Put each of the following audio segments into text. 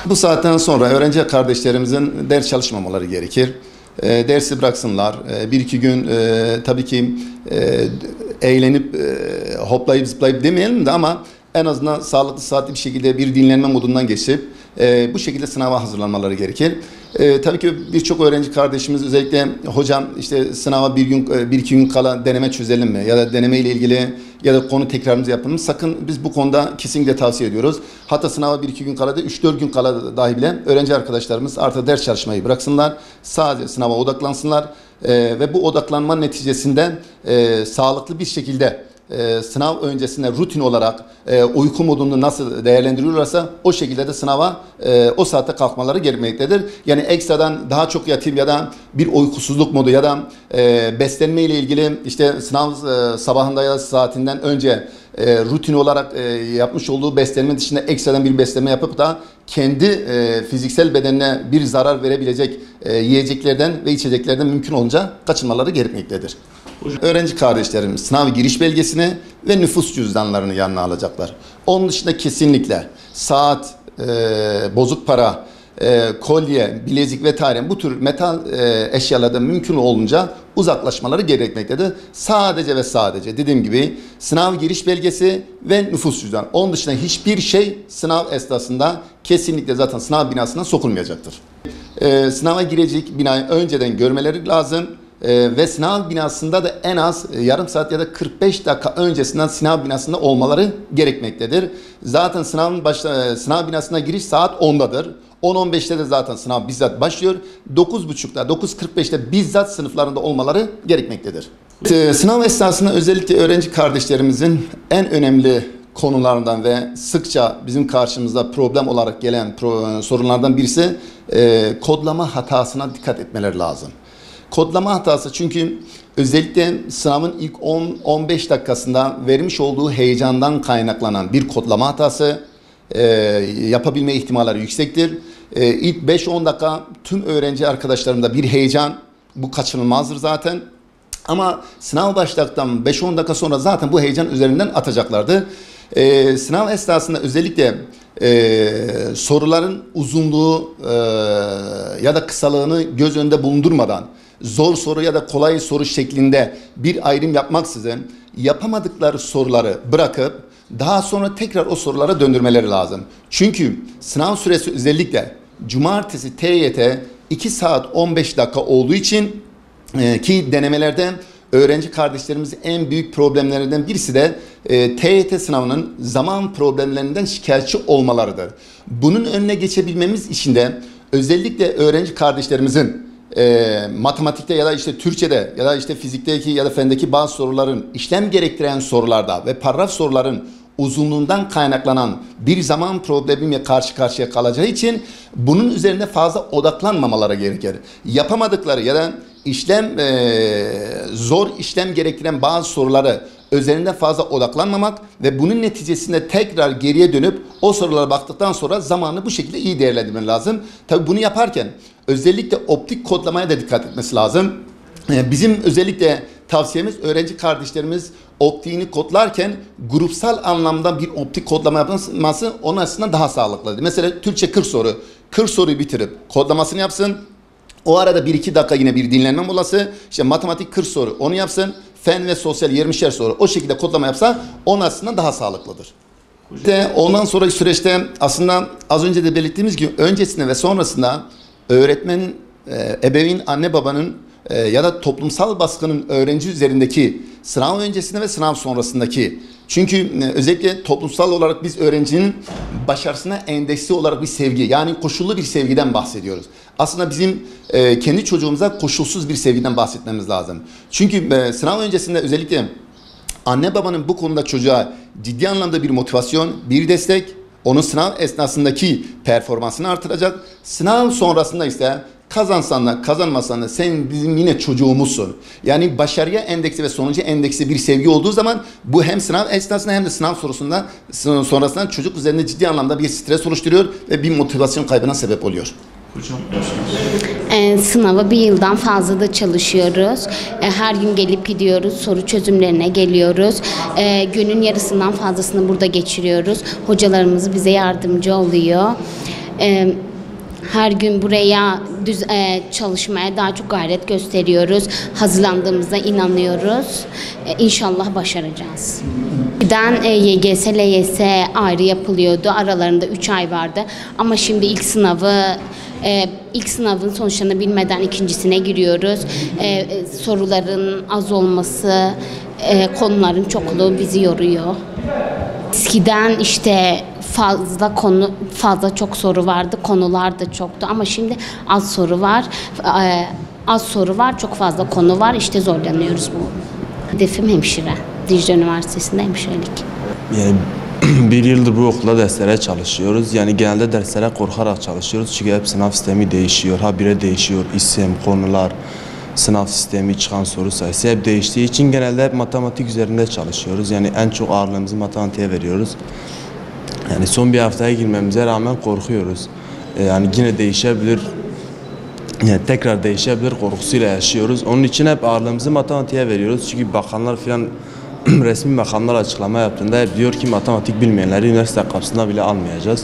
Bu saatten sonra öğrenci kardeşlerimizin ders çalışmamaları gerekir. Dersi bıraksınlar. Bir iki gün tabii ki eğlenip hoplayıp zıplayıp demeyelim de ama en azından sağlıklı saatli bir şekilde bir dinlenme modundan geçip bu şekilde sınava hazırlanmaları gerekir. Tabii ki birçok öğrenci kardeşimiz özellikle hocam işte sınava bir iki gün kala deneme çözelim mi ya da deneme ile ilgili ya da konu tekrarımızı yapalım. Sakın biz bu konuda kesinlikle tavsiye ediyoruz. Hatta sınava bir iki gün kala da 3-4 gün kala dahi bile öğrenci arkadaşlarımız artık ders çalışmayı bıraksınlar. Sadece sınava odaklansınlar ve bu odaklanma neticesinde sağlıklı bir şekilde sınav öncesinde rutin olarak uyku modunu nasıl değerlendiriyorlarsa o şekilde de sınava o saatte kalkmaları gerekmektedir. Yani ekstradan daha çok yatayım ya da bir uykusuzluk modu ya da beslenme ile ilgili işte sınav sabahında ya da saatinden önce rutin olarak yapmış olduğu beslenme dışında ekstradan bir beslenme yapıp da kendi fiziksel bedenine bir zarar verebilecek yiyeceklerden ve içeceklerden mümkün olunca kaçınmaları gerekmektedir. Öğrenci kardeşlerimiz sınav giriş belgesini ve nüfus cüzdanlarını yanına alacaklar. Onun dışında kesinlikle saat, bozuk para, kolye, bilezik vesaire bu tür metal eşyalardan mümkün olunca uzaklaşmaları gerekmektedir. Sadece ve sadece dediğim gibi sınav giriş belgesi ve nüfus cüzdanı. Onun dışında hiçbir şey sınav esnasında kesinlikle zaten sınav binasına sokulmayacaktır. Sınava girecek binayı önceden görmeleri lazım. Ve sınav binasında da en az yarım saat ya da 45 dakika öncesinden sınav binasında olmaları gerekmektedir. Zaten sınav binasına giriş saat 10'dadır. 10-15'te de zaten sınav bizzat başlıyor. 9.30'da 9.45'te bizzat sınıflarında olmaları gerekmektedir. Sınav esnasında özellikle öğrenci kardeşlerimizin en önemli konularından ve sıkça bizim karşımıza problem olarak gelen sorunlardan birisi kodlama hatasına dikkat etmeleri lazım. Kodlama hatası çünkü özellikle sınavın ilk 10-15 dakikasında vermiş olduğu heyecandan kaynaklanan bir kodlama hatası yapabilme ihtimalleri yüksektir. İlk 5-10 dakika tüm öğrenci arkadaşlarımda bir heyecan, bu kaçınılmazdır zaten. Ama sınav başladıktan 5-10 dakika sonra zaten bu heyecan üzerinden atacaklardı. Sınav esnasında özellikle soruların uzunluğu ya da kısalığını göz önünde bulundurmadan zor soru ya da kolay soru şeklinde bir ayrım yapmaksızın yapamadıkları soruları bırakıp daha sonra tekrar o sorulara döndürmeleri lazım. Çünkü sınav süresi özellikle cumartesi TYT 2 saat 15 dakika olduğu için ki denemelerde öğrenci kardeşlerimizin en büyük problemlerinden birisi de TYT sınavının zaman problemlerinden şikayetçi olmalarıdır. Bunun önüne geçebilmemiz için de özellikle öğrenci kardeşlerimizin matematikte ya da işte Türkçe'de ya da işte fizikteki ya da fendeki bazı soruların işlem gerektiren sorularda ve paragraf soruların uzunluğundan kaynaklanan bir zaman problemiyle karşı karşıya kalacağı için bunun üzerinde fazla odaklanmamaları gerekir. Yapamadıkları ya da zor işlem gerektiren bazı soruları üzerinde fazla odaklanmamak ve bunun neticesinde tekrar geriye dönüp o sorulara baktıktan sonra zamanı bu şekilde iyi değerlendirmek lazım. Tabii bunu yaparken özellikle optik kodlamaya da dikkat etmesi lazım. Bizim özellikle tavsiyemiz öğrenci kardeşlerimiz optiğini kodlarken grupsal anlamda bir optik kodlama yapması onun açısından daha sağlıklıdır. Mesela Türkçe 40 soru. 40 soruyu bitirip kodlamasını yapsın. O arada 1-2 dakika yine bir dinlenme molası. İşte matematik 40 soru onu yapsın. Fen ve sosyal 20'şer soru o şekilde kodlama yapsa onun açısından daha sağlıklıdır. Ondan sonraki süreçte aslında az önce de belirttiğimiz gibi öncesinde ve sonrasında öğretmenin, ebeveyn, anne babanın ya da toplumsal baskının öğrenci üzerindeki sınav öncesinde ve sınav sonrasındaki çünkü özellikle toplumsal olarak biz öğrencinin başarısına endeksli olarak bir sevgi yani koşullu bir sevgiden bahsediyoruz. Aslında bizim kendi çocuğumuza koşulsuz bir sevgiden bahsetmemiz lazım. Çünkü sınav öncesinde özellikle anne babanın bu konuda çocuğa ciddi anlamda bir motivasyon, bir destek, onun sınav esnasındaki performansını artıracak. Sınav sonrasında ise kazansan da kazanmasan da sen bizim yine çocuğumuzsun. Yani başarıya endeksi ve sonuca endeksi bir sevgi olduğu zaman bu hem sınav esnasında hem de sınav sonrasında çocuk üzerinde ciddi anlamda bir stres oluşturuyor ve bir motivasyon kaybına sebep oluyor. Sınava bir yıldan fazla da çalışıyoruz. Her gün gelip gidiyoruz. Soru çözümlerine geliyoruz. Günün yarısından fazlasını burada geçiriyoruz. Hocalarımız bize yardımcı oluyor. Her gün buraya çalışmaya daha çok gayret gösteriyoruz. Hazırlandığımıza inanıyoruz. İnşallah başaracağız. Eskiden YGS, LYS ayrı yapılıyordu. Aralarında 3 ay vardı. Ama şimdi ilk sınavın sonuçlarını bilmeden ikincisine giriyoruz. Soruların az olması, konuların çokluğu bizi yoruyor. Eskiden işte fazla çok soru vardı, konular da çoktu ama şimdi az soru var. Az soru var, çok fazla konu var. İşte zorlanıyoruz bu. Hedefim hemşire. Dicle Üniversitesi'nde hemşirelik. Yani bir yıldır bu okula derslere çalışıyoruz. Yani genelde derslere korkarak çalışıyoruz. Çünkü hep sınav sistemi değişiyor. Habire değişiyor. İsim, konular, sınav sistemi, çıkan soru sayısı hep değiştiği için genelde hep matematik üzerinde çalışıyoruz. Yani en çok ağırlığımızı matematiğe veriyoruz. Yani son bir haftaya girmemize rağmen korkuyoruz. Yani yine değişebilir. Yani tekrar değişebilir korkusuyla yaşıyoruz. Onun için hep ağırlığımızı matematiğe veriyoruz. Çünkü bakanlar falan resmi makamlar açıklama yaptığında hep diyor ki matematik bilmeyenleri üniversite kapısına bile almayacağız.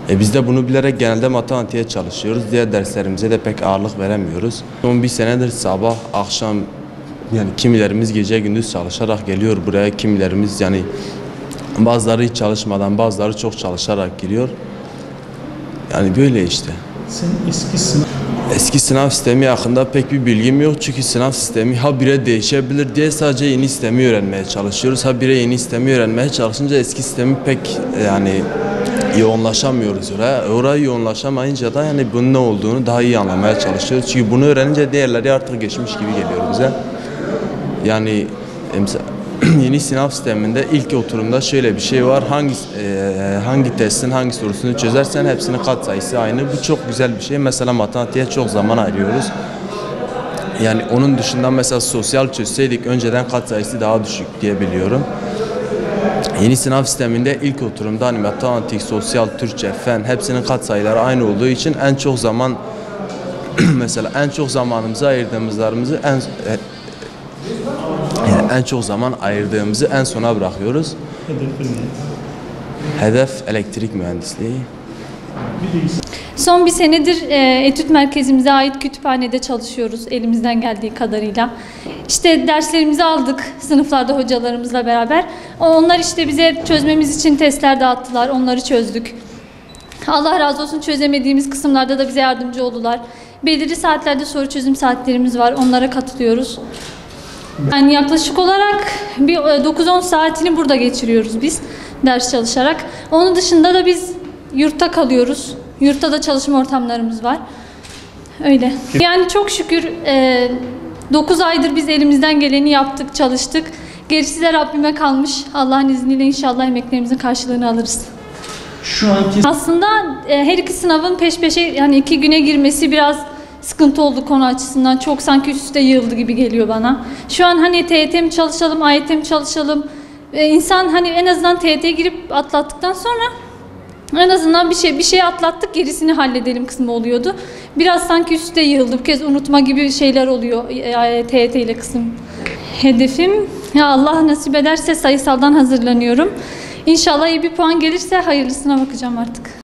Biz de bunu bilerek genelde matematiğe çalışıyoruz. Diğer derslerimize de pek ağırlık veremiyoruz. Son bir senedir sabah, akşam yani kimilerimiz gece gündüz çalışarak geliyor buraya. Kimilerimiz yani bazıları hiç çalışmadan, bazıları çok çalışarak giriyor. Yani böyle işte. Senin Eski sınav sistemi hakkında pek bir bilgim yok çünkü sınav sistemi habire değişebilir diye sadece yeni sistemi öğrenmeye çalışıyoruz. Habire yeni sistemi öğrenmeye çalışınca eski sistemi pek yani yoğunlaşamıyoruz oraya. Oraya yoğunlaşamayınca da yani bunun ne olduğunu daha iyi anlamaya çalışıyoruz. Çünkü bunu öğrenince diğerleri artık geçmiş gibi geliyor bize. Yani yeni sınav sisteminde ilk oturumda şöyle bir şey var. Hangi testin hangi sorusunu çözersen hepsinin katsayısı aynı. Bu çok güzel bir şey. Mesela matematiğe çok zaman ayırıyoruz. Yani onun dışında mesela sosyal çözseydik önceden katsayısı daha düşük diye biliyorum. Yeni sınav sisteminde ilk oturumda hani matematik, sosyal, Türkçe, fen hepsinin katsayıları aynı olduğu için en çok zaman mesela en çok zamanımızı ayırdığımızlarımızı en çok zaman ayırdığımızı en sona bırakıyoruz. Hedef elektrik mühendisliği. Son bir senedir etüt merkezimize ait kütüphanede çalışıyoruz elimizden geldiği kadarıyla. İşte derslerimizi aldık sınıflarda hocalarımızla beraber. Onlar işte bize çözmemiz için testler dağıttılar, onları çözdük. Allah razı olsun çözemediğimiz kısımlarda da bize yardımcı oldular. Belirli saatlerde soru çözüm saatlerimiz var, onlara katılıyoruz. Yani yaklaşık olarak bir 9-10 saatini burada geçiriyoruz biz ders çalışarak. Onun dışında da biz yurtta kalıyoruz. Yurtta da çalışma ortamlarımız var. Öyle. Yani çok şükür 9 aydır biz elimizden geleni yaptık, çalıştık. Gerisi de Rabbime kalmış. Allah'ın izniyle inşallah emeklerimizin karşılığını alırız. Şu anki Aslında her iki sınavın peş peşe yani 2 güne girmesi biraz sıkıntı oldu konu açısından. Çok sanki üst üste yığıldı gibi geliyor bana. Şu an hani TYT mi çalışalım, AYT mi çalışalım? İnsan hani en azından TYT'ye girip atlattıktan sonra en azından bir şey atlattık, gerisini halledelim kısmı oluyordu. Biraz sanki üst üste yığıldı. Bu kez unutma gibi şeyler oluyor TYT ile kısım. Hedefim ya Allah nasip ederse sayısaldan hazırlanıyorum. İnşallah iyi bir puan gelirse hayırlısına bakacağım artık.